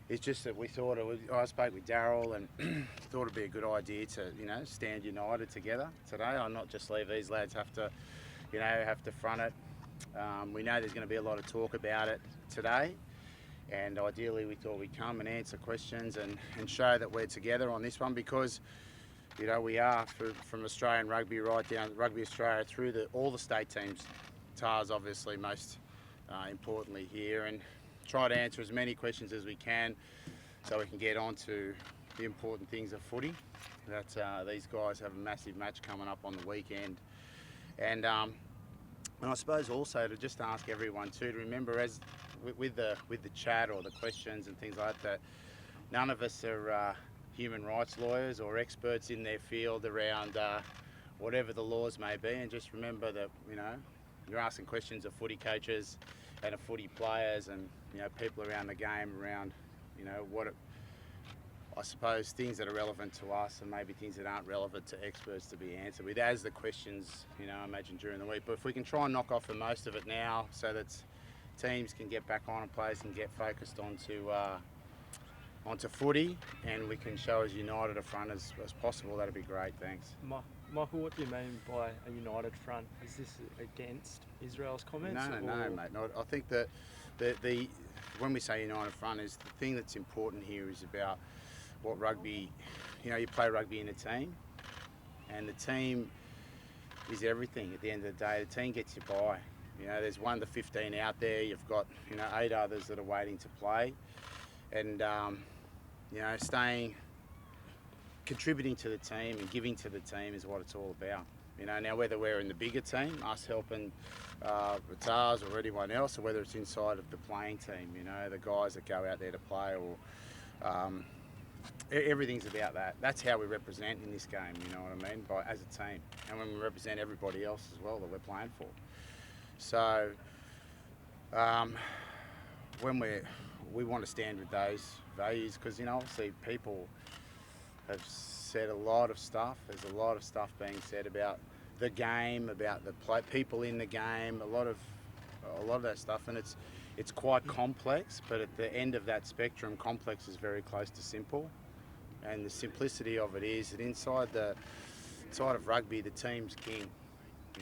It's just that we thought I spoke with Daryl and thought it'd be a good idea to, stand united together today. I'll not just leave these lads have to front it. We know there's going to be a lot of talk about it today, and ideally we thought we'd come and answer questions and show that we're together on this one, because we are from Australian rugby right down Rugby Australia through all the state teams. TAR's obviously most importantly here, and try to answer as many questions as we can so we can get on to the important things of footy. These guys have a massive match coming up on the weekend, and I suppose also to just ask everyone too to remember, as with the chat or the questions and things like that, none of us are human rights lawyers or experts in their field around whatever the laws may be, and just remember that you're asking questions of footy coaches and of footy players and people around the game, around I suppose things that are relevant to us and maybe things that aren't relevant to experts to be answered with as the questions I imagine during the week. But if we can try and knock off the most of it now so that teams can get back on and players can get focused onto footy, and we can show as united a front as possible, that'd be great. Thanks. Michael, what do you mean by a united front? Is this against Israel's comments? No, mate. No, I think that the when we say united front, is the thing that's important here is about what rugby, you play rugby in a team, and the team is everything at the end of the day. The team gets you by. There's 1 to 15 out there. You've got 8 others that are waiting to play, and contributing to the team and giving to the team is what it's all about. Now whether we're in the bigger team, us helping Waratahs or anyone else, or whether it's inside of the playing team, the guys that go out there to play, or everything's about that. That's how we represent in this game, you know what I mean, as a team, and when we represent everybody else as well that we're playing for. So when we want to stand with those values, because obviously people have said a lot of stuff. There's a lot of stuff being said about the game, about the people in the game, a lot of that stuff, and it's quite complex. But at the end of that spectrum, complex is very close to simple, and the simplicity of it is that inside of rugby, the team's king,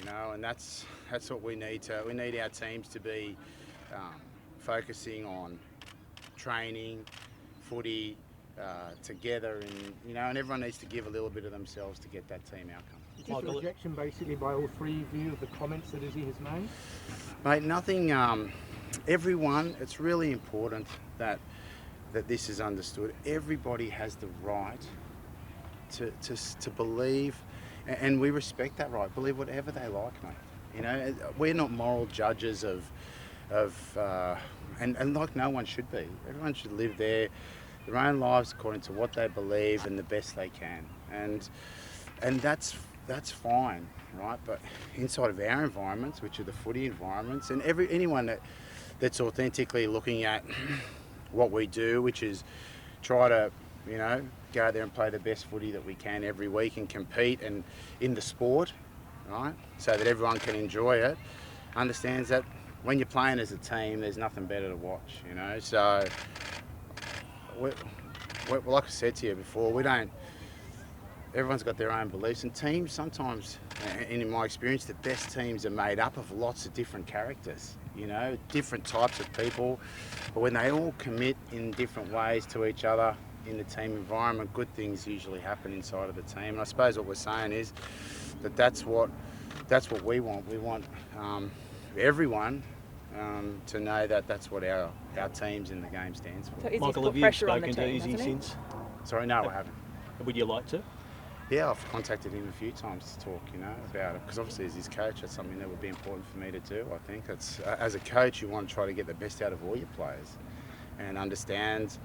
and that's what we need. We need our teams to be focusing on training, footy, together, and everyone needs to give a little bit of themselves to get that team outcome. Is this a rejection basically by all three of you of the comments that Izzy has made? Mate, nothing. Everyone, it's really important that this is understood. Everybody has the right to believe, and we respect that right. Believe whatever they like, mate. We're not moral judges and like no one should be. Everyone should live their own lives according to what they believe and the best they can, and that's fine, right? But inside of our environments, which are the footy environments, and anyone that's authentically looking at what we do, which is try to go out there and play the best footy that we can every week and compete and in the sport, right? So that everyone can enjoy it, understands that when you're playing as a team, there's nothing better to watch, So like I said to you before, everyone's got their own beliefs, and teams sometimes, and in my experience, the best teams are made up of lots of different characters, different types of people, but when they all commit in different ways to each other in the team environment, good things usually happen inside of the team. And I suppose what we're saying is that's what we want. We want everyone to know that that's what our teams in the game stands for. So Michael, have you spoken to Izzy since? Sorry, no, I haven't. Would you like to? Yeah, I've contacted him a few times to talk, about it, because obviously as his coach, that's something that would be important for me to do. I think that's as a coach, you want to try to get the best out of all your players and understand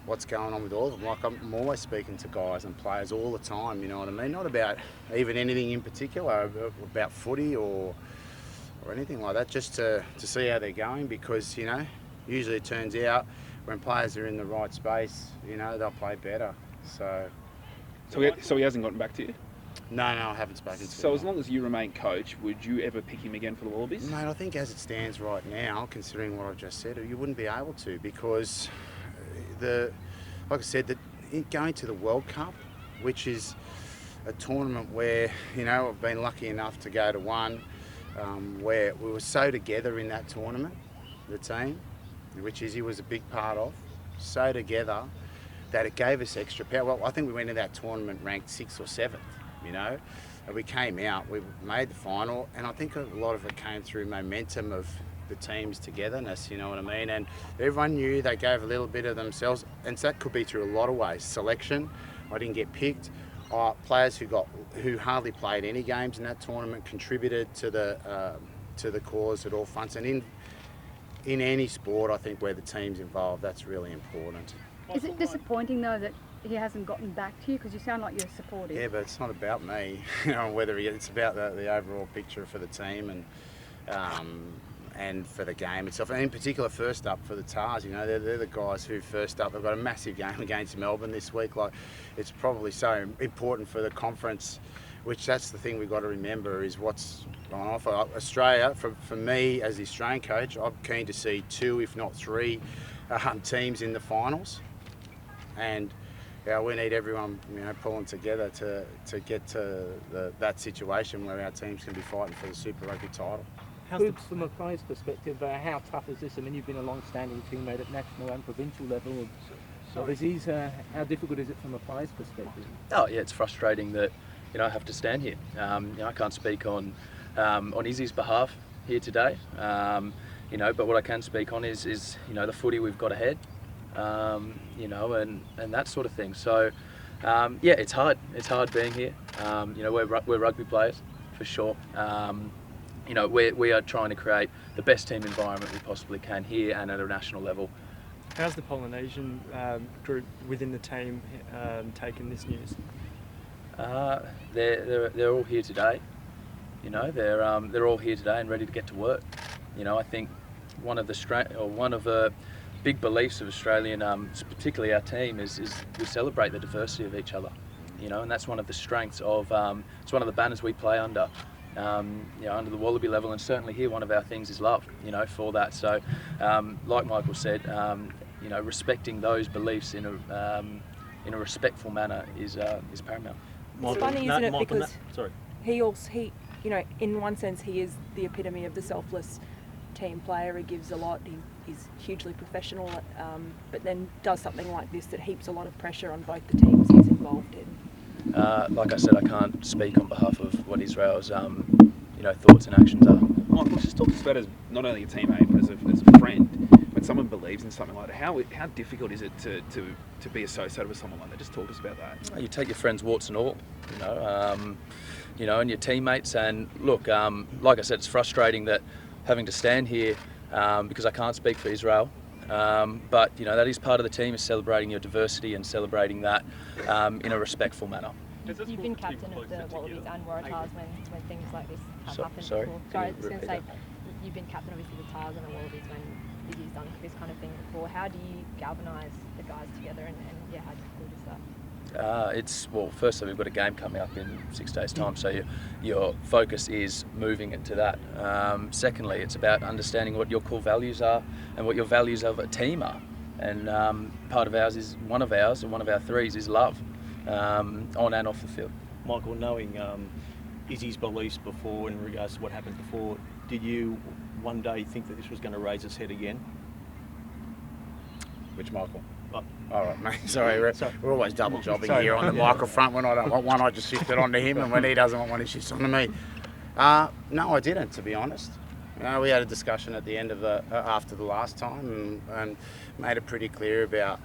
what's going on with all of them. Like I'm always speaking to guys and players all the time, you know what I mean? Not about even anything in particular, about footy or anything like that, just to see how they're going, because usually it turns out when players are in the right space, they'll play better. So he hasn't gotten back to you? No, I haven't spoken to him. So as long as you remain coach, would you ever pick him again for the Wallabies? Mate, I think as it stands right now, considering what I've just said, you wouldn't be able to, because like I said, going to the World Cup, which is a tournament where, I've been lucky enough to go to one where we were so together in that tournament, the team, which Izzy was a big part of, so together that it gave us extra power. Well, I think we went in that tournament ranked 6th or 7th, and we came out, we made the final, and I think a lot of it came through momentum of the team's togetherness, you know what I mean? And everyone knew they gave a little bit of themselves, and so that could be through a lot of ways. Selection, I didn't get picked. Players who hardly played any games in that tournament contributed to the cause at all fronts. And in any sport, I think where the team's involved, that's really important. Is it disappointing though that he hasn't gotten back to you, because you sound like you're supportive? Yeah, but it's not about me. It's about the overall picture for the team and for the game itself. And in particular, first up for the Tars, they're the guys who first up. They've got a massive game against Melbourne this week. It's probably so important for the conference, which that's the thing we've got to remember is what's going on for Australia. For me, as the Australian coach, I'm keen to see 2, if not 3, teams in the finals. And we need everyone, pulling together to get to that situation where our teams can be fighting for the Super Rugby title. From a player's perspective, how tough is this? I mean, you've been a long-standing teammate at national and provincial level of Izzy's. How difficult is it from a player's perspective? Oh yeah, it's frustrating that I have to stand here. I can't speak on Izzy's behalf here today. But what I can speak on is the footy we've got ahead. And that sort of thing. So it's hard. It's hard being here. We're rugby players for sure. We are trying to create the best team environment we possibly can here and at a national level. How's the Polynesian group within the team taken this news? They're all here today. They're all here today and ready to get to work. I think one of the big beliefs of Australian, particularly our team, is we celebrate the diversity of each other. And that's one of the strengths of. It's one of the banners we play under. Under the Wallaby level, and certainly here one of our things is love, for that. So, like Michael said, respecting those beliefs in a respectful manner is paramount. It's funny, isn't it? Because he, in one sense, he is the epitome of the selfless team player. He gives a lot. He's hugely professional, but then does something like this that heaps a lot of pressure on both the teams he's involved in. Like I said, I can't speak on behalf of what Israel's thoughts and actions are. Michael, just talk to us about as not only a teammate but as a friend. When someone believes in something like that, how difficult is it to be associated with someone like that? Just talk to us about that. You take your friends warts and all, and your teammates. And look, like I said, it's frustrating that having to stand here because I can't speak for Israel. But that is part of the team, is celebrating your diversity and celebrating that in a respectful manner. You've been captain of the Wallabies and Waratahs when things like this have happened sorry, before. Sorry, I was going to say, you've been captain obviously of the Tars and the Wallabies when Izzy's done this kind of thing before. How do you galvanise the guys together and how difficult is that? Firstly, we've got a game coming up in 6 days' time, so your focus is moving it to that. Secondly, it's about understanding what your core values are and what your values of a team are. And one of our threes is love, on and off the field. Michael, knowing Izzy's beliefs before in regards to what happened before, did you one day think that this was going to raise its head again? Which Michael? All right, mate. Sorry, we're always double jobbing here on the microphone. When I don't want one, I just shift it onto him, and when he doesn't want one, he shifts onto me. No, I didn't, to be honest. We had a discussion at the end of after the last time, and made it pretty clear about,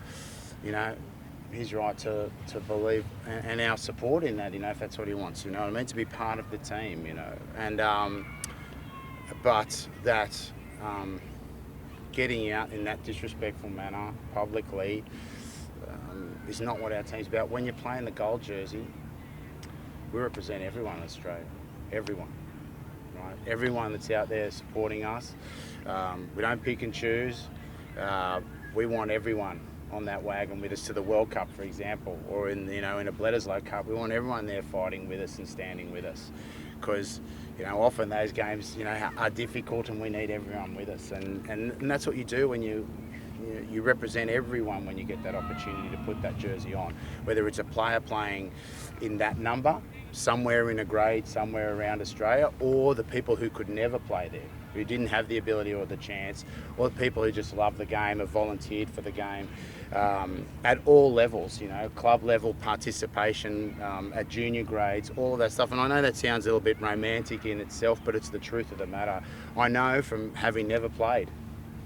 his right to believe and our support in that. If that's what he wants, to be part of the team, and but that. Getting out in that disrespectful manner publicly is not what our team's about. When you're playing the gold jersey, we represent everyone in Australia. Everyone, right? Everyone that's out there supporting us. We don't pick and choose. We want everyone on that wagon with us to the World Cup, for example, or in a Bledisloe Cup. We want everyone there fighting with us and standing with us, because often those games are difficult, and we need everyone with us, and that's what you do when you you represent everyone when you get that opportunity to put that jersey on, whether it's a player playing in that number somewhere in a grade somewhere around Australia, or the people who could never play there, who didn't have the ability or the chance, or the people who just love the game, have volunteered for the game, at all levels, club level participation, at junior grades, all of that stuff. And I know that sounds a little bit romantic in itself, but it's the truth of the matter. I know from having never played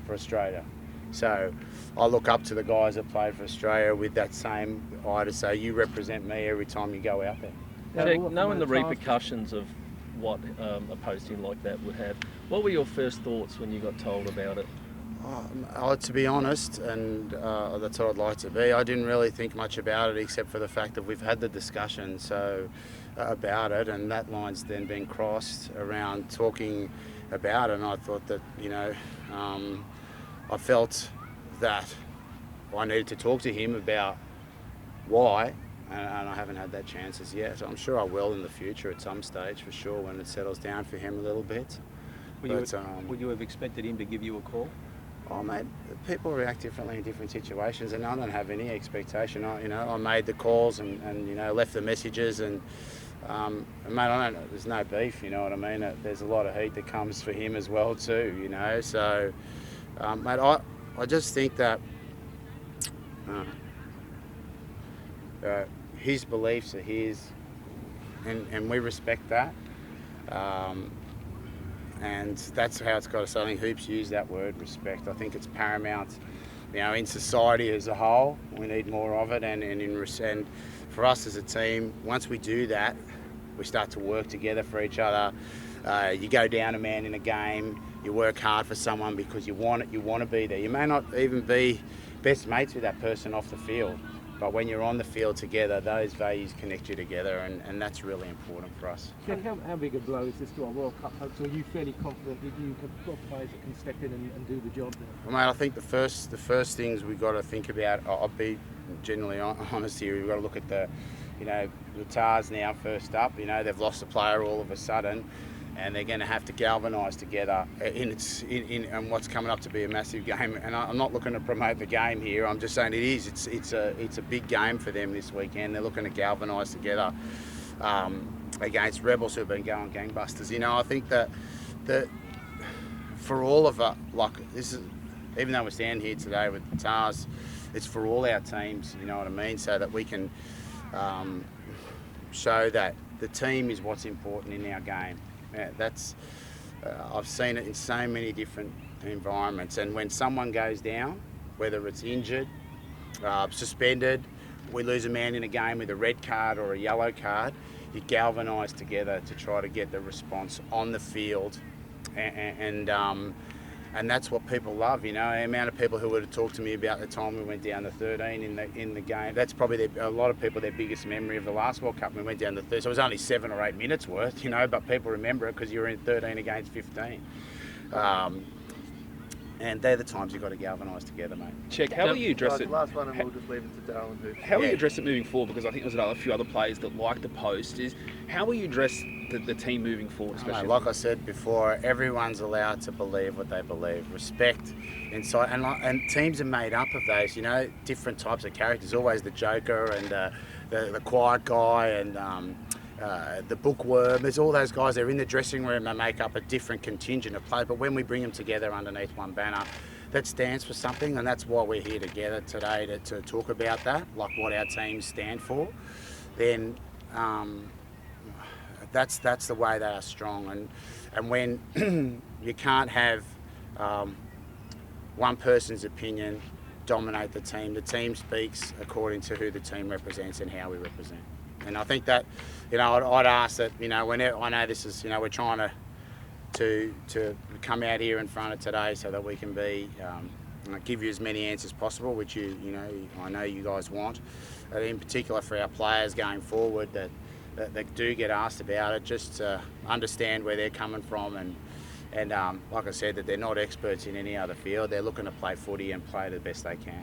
for Australia. So I look up to the guys that played for Australia with that same eye to say, you represent me every time you go out there. Check, knowing the repercussions of what a posting like that would have, what were your first thoughts when you got told about it? To be honest, and that's what I'd like to be, I didn't really think much about it except for the fact that we've had the discussion about it, and that line's then been crossed around talking about it, and I thought that, I felt that I needed to talk to him about why, and I haven't had that chance as yet. I'm sure I will in the future at some stage, for sure, when it settles down for him a little bit. Would you have expected him to give you a call? Oh, mate, people react differently in different situations, and I don't have any expectation. I made the calls and left the messages, and mate, there's no beef, you know what I mean? There's a lot of heat that comes for him as well too, so, mate, I just think that his beliefs are his, and we respect that. And that's how it's got to start. I think Hoops used that word, respect. I think it's paramount, in society as a whole. We need more of it, and for us as a team, once we do that, we start to work together for each other. You go down a man in a game, you work hard for someone because you want to be there. You may not even be best mates with that person off the field, but when you're on the field together, those values connect you together, and that's really important for us. Jack, how big a blow is this to our World Cup hopes? Are you fairly confident that you have got players that can step in and do the job there? Well, mate, I think the first things we've got to think about, I'll be generally honest here, we've got to look at the Waratahs now first up. They've lost a player all of a sudden, and they're going to have to galvanise together in what's coming up to be a massive game. And I'm not looking to promote the game here. I'm just saying it is. It's a big game for them this weekend. They're looking to galvanise together against Rebels who've been going gangbusters. I think that for all of us, even though we're standing here today with the Tars, it's for all our teams. You know what I mean? So that we can show that the team is what's important in our game. Yeah, I've seen it in so many different environments, and when someone goes down, whether it's injured, suspended, we lose a man in a game with a red card or a yellow card, you galvanise together to try to get the response on the field, and that's what people love. The amount of people who would have talked to me about the time we went down to 13 in the game. That's probably a lot of people their biggest memory of the last World Cup. We went down to 13, so it was only 7 or 8 minutes worth, but people remember it because you were in 13 against 15. And they're the times you've got to galvanise together, mate. Check, how will you address it? Last one, and we'll just leave it to Daryl and Hoops. How will you address it moving forward? Because I think there's a few other players that like the post. How will you address the team moving forward? Especially like I said before, everyone's allowed to believe what they believe. Respect inside, and teams are made up of those. Different types of characters. Always the joker and the quiet guy and. The bookworm, there's all those guys, they're in the dressing room, they make up a different contingent of players, but when we bring them together underneath one banner, that stands for something, and that's why we're here together today to talk about that, like what our teams stand for. Then that's the way they are strong, and when you can't have one person's opinion dominate the team speaks according to who the team represents and how we represent. And I think that, I'd ask that, whenever, I know this is, we're trying to come out here in front of today so that we can give you as many answers as possible, which I know you guys want. In particular for our players going forward that do get asked about it, just to understand where they're coming from and like I said, that they're not experts in any other field. They're looking to play footy and play the best they can.